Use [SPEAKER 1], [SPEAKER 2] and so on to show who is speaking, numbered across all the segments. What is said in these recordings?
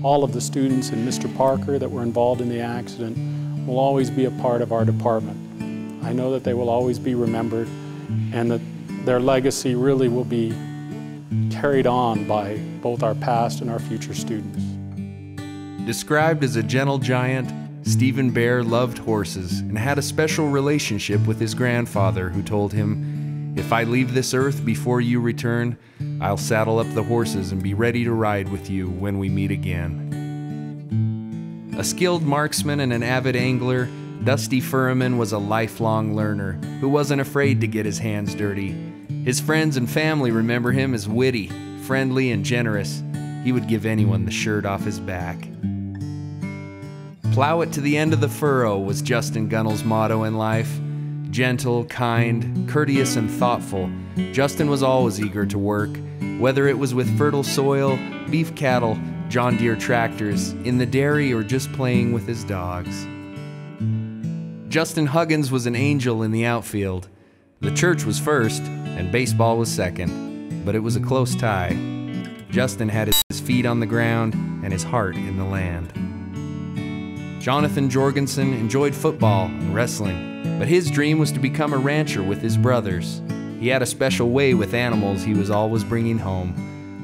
[SPEAKER 1] All of the students and Mr. Parker that were involved in the accident will always be a part of our department. I know that they will always be remembered and that their legacy really will be carried on by both our past and our future students.
[SPEAKER 2] Described as a gentle giant, Stephen Bair loved horses and had a special relationship with his grandfather, who told him, "If I leave this earth before you return, I'll saddle up the horses and be ready to ride with you when we meet again." A skilled marksman and an avid angler, Dusty Fuhriman was a lifelong learner who wasn't afraid to get his hands dirty. His friends and family remember him as witty, friendly, and generous. He would give anyone the shirt off his back. "Plow it to the end of the furrow" was Justin Gunnell's motto in life. Gentle, kind, courteous, and thoughtful, Justin was always eager to work, whether it was with fertile soil, beef cattle, John Deere tractors, in the dairy, or just playing with his dogs. Justin Huggins was an angel in the outfield. The church was first, and baseball was second, but it was a close tie. Justin had his feet on the ground and his heart in the land. Jonathan Jorgensen enjoyed football and wrestling, but his dream was to become a rancher with his brothers. He had a special way with animals he was always bringing home.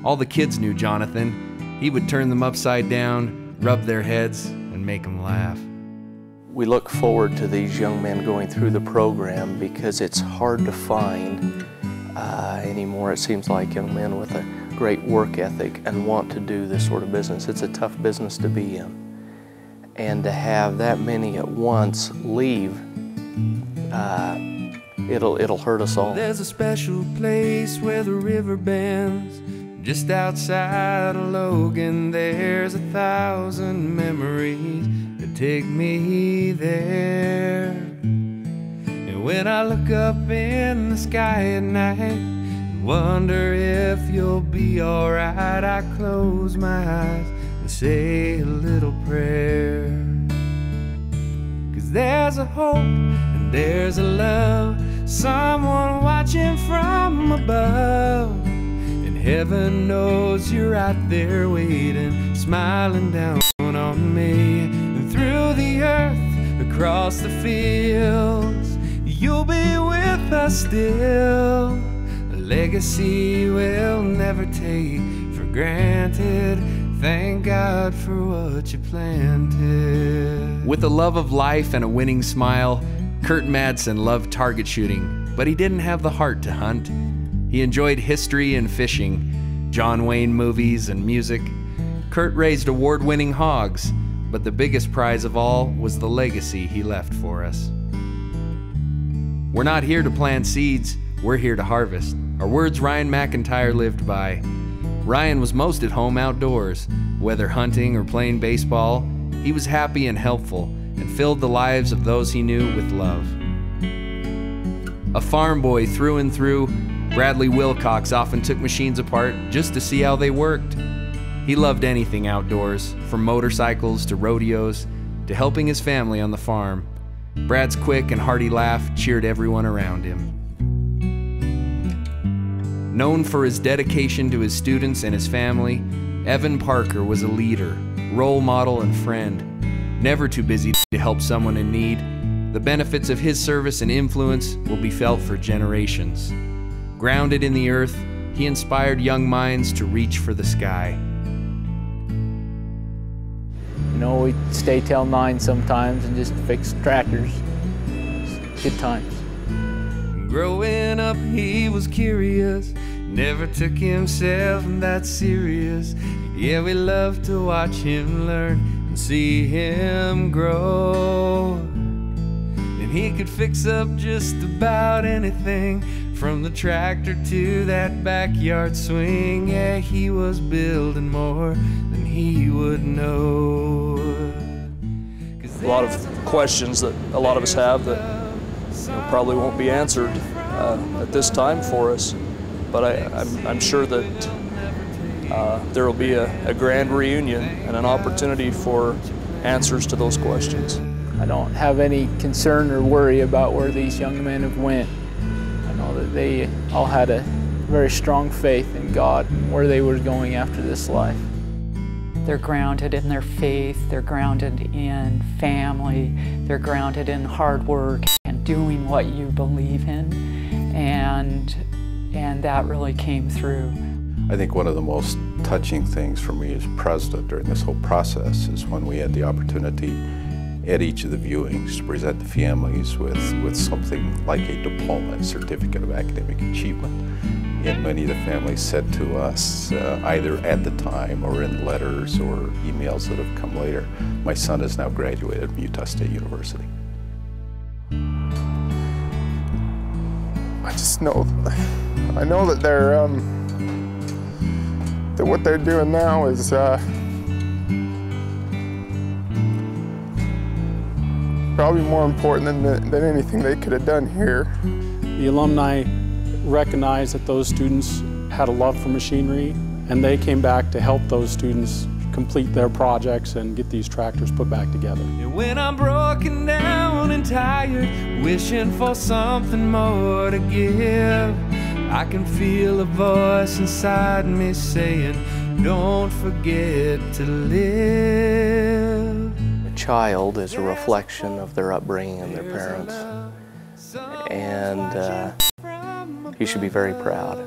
[SPEAKER 2] All the kids knew Jonathan. He would turn them upside down, rub their heads, and make them laugh.
[SPEAKER 3] We look forward to these young men going through the program because it's hard to find anymore. It seems like young men with a great work ethic and want to do this sort of business. It's a tough business to be in. And to have that many at once leave, it'll hurt us all.
[SPEAKER 2] There's a special place where the river bends, just outside of Logan. There's 1,000 memories that take me there. And when I look up in the sky at night and wonder if you'll be alright, I close my eyes and say a little prayer. 'Cause there's a hope and there's a love, someone watching from above. And heaven knows you're out there waiting, smiling down on me. And through the earth, across the fields, you'll be with us still. A legacy we'll never take for granted. Thank God for what you planted. With a love of life and a winning smile, Curt Madsen loved target shooting, but he didn't have the heart to hunt. He enjoyed history and fishing, John Wayne movies and music. Curt raised award-winning hogs, but the biggest prize of all was the legacy he left for us. We're not here to plant seeds, we're here to harvest. Our words Ryan McEntire lived by. Ryan was most at home outdoors. Whether hunting or playing baseball, he was happy and helpful and filled the lives of those he knew with love. A farm boy through and through, Bradley Wilcox often took machines apart just to see how they worked. He loved anything outdoors, from motorcycles to rodeos to helping his family on the farm. Brad's quick and hearty laugh cheered everyone around him. Known for his dedication to his students and his family, Evan Parker was a leader, role model, and friend. Never too busy to help someone in need, the benefits of his service and influence will be felt for generations. Grounded in the earth, he inspired young minds to reach for the sky.
[SPEAKER 4] You know, we stay till 9 sometimes and just fix tractors. Good times.
[SPEAKER 2] Growing up, he was curious, never took himself that serious. Yeah, we love to watch him learn and see him grow. And he could fix up just about anything, from the tractor to that backyard swing. Yeah, he was building more than he would know.
[SPEAKER 5] A lot of questions that a lot of us have that probably won't be answered at this time for us, but I'm sure that there will be a grand reunion and an opportunity for answers to those questions.
[SPEAKER 4] I don't have any concern or worry about where these young men have went. I know that they all had a very strong faith in God and where they were going after this life.
[SPEAKER 6] They're grounded in their faith, they're grounded in family, they're grounded in hard work and doing what you believe in, and that really came through.
[SPEAKER 7] I think one of the most touching things for me as president during this whole process is when we had the opportunity at each of the viewings to present the families with something like a diploma and certificate of academic achievement. And many of the families said to us, either at the time or in letters or emails that have come later, my son has now graduated from Utah State University.
[SPEAKER 8] I just know, I know that they're, that what they're doing now is probably more important than anything they could have done here.
[SPEAKER 1] The alumni recognized that those students had a love for machinery, and they came back to help those students complete their projects and get these tractors put back together.
[SPEAKER 2] And when I'm broken down and tired, wishing for something more to give, I can feel a voice inside me saying, don't forget to live.
[SPEAKER 3] A child is a reflection of their upbringing and their parents, and you should be very proud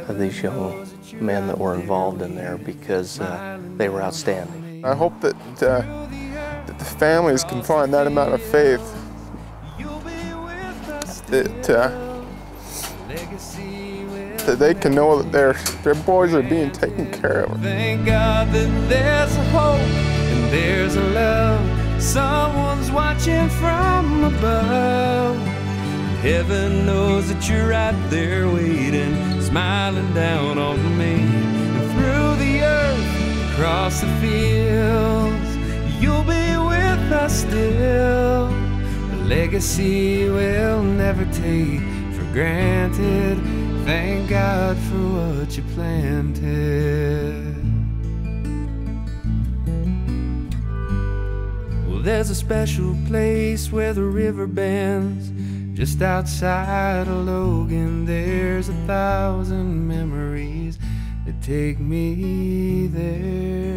[SPEAKER 3] of these young men that were involved in there, because they were outstanding.
[SPEAKER 8] I hope that, that the families can find that amount of faith, that they can know that their boys are being taken care of.
[SPEAKER 2] Thank God that there's a hope and there's a love. Someone's watching from above. Heaven knows that you're right there waiting, smiling down on me. And through the earth, across the fields, you'll be with us still. A legacy we'll never take for granted. Thank God for what you planted. Well, there's a special place where the river bends. Just outside of Logan, there's 1,000 memories that take me there.